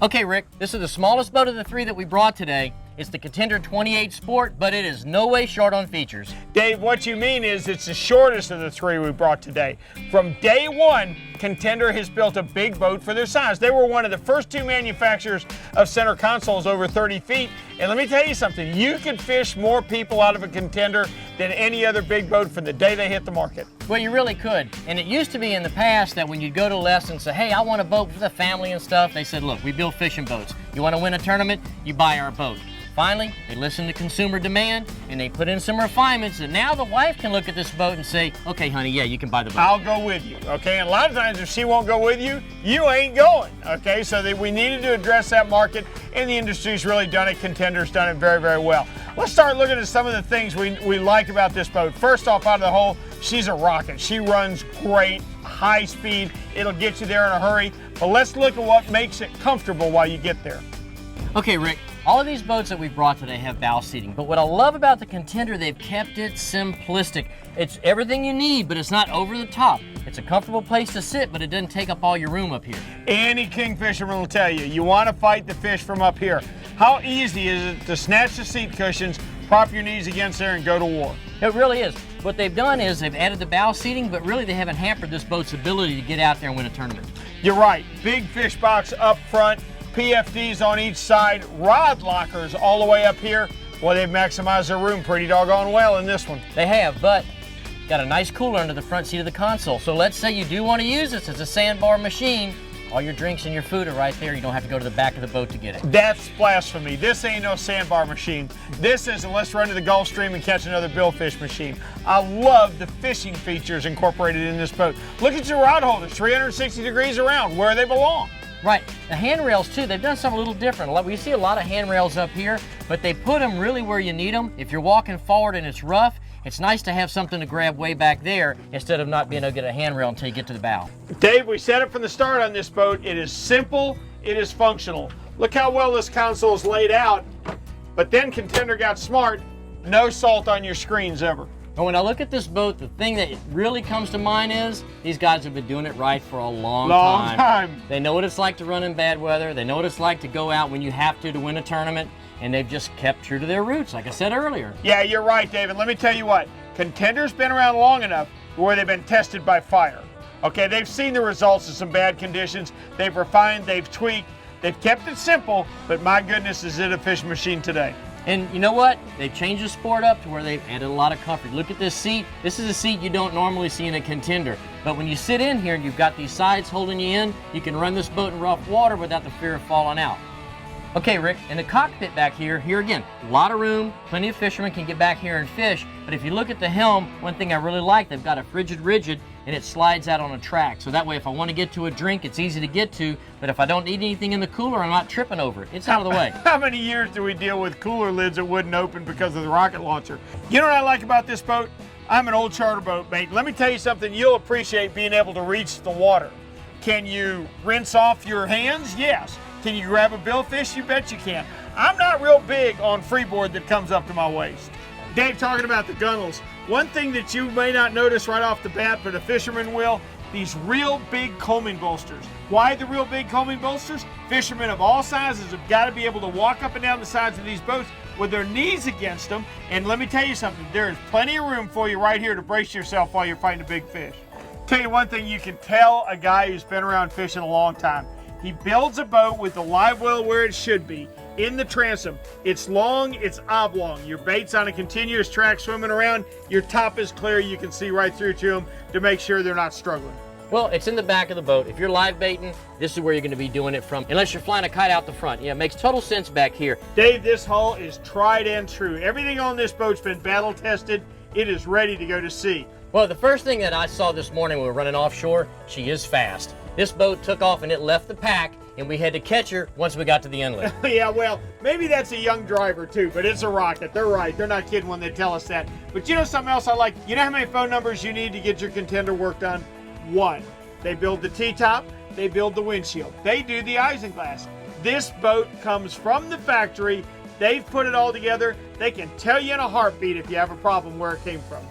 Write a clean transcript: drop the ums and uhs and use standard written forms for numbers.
Okay, Rick, this is the smallest boat of the three that we brought today. It's the Contender 28 Sport, but it is no way short on features. Dave, what you mean is it's the shortest of the three we brought today. From day one, Contender has built a big boat for their size. They were one of the first two manufacturers of center consoles over 30 feet. And let me tell you something, you could fish more people out of a Contender than any other big boat from the day they hit the market. Well, you really could. And it used to be in the past that when you'd go to lessons and say, hey, I want a boat for the family and stuff, they said, look, we build fishing boats. You want to win a tournament? You buy our boat. Finally, they listened to consumer demand and they put in some refinements, and now the wife can look at this boat and say, okay, honey, yeah, you can buy the boat. I'll go with you, okay? And a lot of times if she won't go with you, you ain't going, okay? So we needed to address that market, and the industry's really done it. Contender's done it very, very well. Let's start looking at some of the things we like about this boat. First off, out of the hole, she's a rocket. She runs great, high speed. It'll get you there in a hurry. But let's look at what makes it comfortable while you get there. Okay, Rick, all of these boats that we've brought today have bow seating, but what I love about the Contender, they've kept it simplistic. It's everything you need, but it's not over the top. It's a comfortable place to sit, but it doesn't take up all your room up here. Any kingfisherman will tell you, you want to fight the fish from up here. How easy is it to snatch the seat cushions, prop your knees against there, and go to war? It really is. What they've done is they've added the bow seating, but really they haven't hampered this boat's ability to get out there and win a tournament. You're right. Big fish box up front, PFDs on each side, rod lockers all the way up here. Well, they've maximized their room pretty doggone well in this one. They have, but got a nice cooler under the front seat of the console. So let's say you do want to use this as a sandbar machine. All your drinks and your food are right there. You don't have to go to the back of the boat to get it. That's blasphemy. This ain't no sandbar machine. This is a let's run to the Gulf Stream and catch another billfish machine. I love the fishing features incorporated in this boat. Look at your rod holders, 360 degrees around, where they belong. Right, the handrails too, they've done something a little different. We see a lot of handrails up here, but they put them really where you need them. If you're walking forward and it's rough, it's nice to have something to grab way back there instead of not being able to get a handrail until you get to the bow. Dave, we said it from the start on this boat. It is simple, it is functional. Look how well this console is laid out, but then Contender got smart. No salt on your screens ever. And when I look at this boat, the thing that really comes to mind is these guys have been doing it right for a long time. They know what it's like to run in bad weather. They know what it's like to go out when you have to win a tournament, and they've just kept true to their roots, like I said earlier. Yeah, you're right, David. Let me tell you what. Contender's been around long enough where they've been tested by fire. Okay, they've seen the results of some bad conditions. They've refined, they've tweaked, they've kept it simple, but my goodness, is it a fishing machine today. And you know what? They've changed the sport up to where they've added a lot of comfort. Look at this seat. This is a seat you don't normally see in a Contender. But when you sit in here and you've got these sides holding you in, you can run this boat in rough water without the fear of falling out. Okay, Rick, in the cockpit back here again, a lot of room, plenty of fishermen can get back here and fish, but if you look at the helm, one thing I really like, they've got a frigid rigid, and it slides out on a track. So that way if I want to get to a drink, it's easy to get to, but if I don't need anything in the cooler, I'm not tripping over it. It's out of the way. How many years do we deal with cooler lids that wouldn't open because of the rocket launcher? You know what I like about this boat? I'm an old charter boat mate. Let me tell you something, you'll appreciate being able to reach the water. Can you rinse off your hands? Yes. Can you grab a billfish? You bet you can. I'm not real big on freeboard that comes up to my waist. Dave, talking about the gunnels, one thing that you may not notice right off the bat, but a fisherman will, these real big Coleman bolsters. Why the real big Coleman bolsters? Fishermen of all sizes have got to be able to walk up and down the sides of these boats with their knees against them. And let me tell you something, there is plenty of room for you right here to brace yourself while you're fighting a big fish. Tell you one thing, you can tell a guy who's been around fishing a long time. He builds a boat with the live well where it should be, in the transom. It's long, it's oblong. Your bait's on a continuous track swimming around. Your top is clear. You can see right through to them to make sure they're not struggling. Well, it's in the back of the boat. If you're live baiting, this is where you're going to be doing it from, unless you're flying a kite out the front. Yeah, it makes total sense back here. Dave, this hull is tried and true. Everything on this boat's been battle tested. It is ready to go to sea. Well, the first thing that I saw this morning when we were running offshore, she is fast. This boat took off and it left the pack, and we had to catch her once we got to the inlet. Yeah, well, maybe that's a young driver too, but it's a rocket. They're right. They're not kidding when they tell us that. But you know something else I like? You know how many phone numbers you need to get your Contender work done? One. They build the T-top. They build the windshield. They do the isinglass. This boat comes from the factory. They've put it all together. They can tell you in a heartbeat if you have a problem where it came from.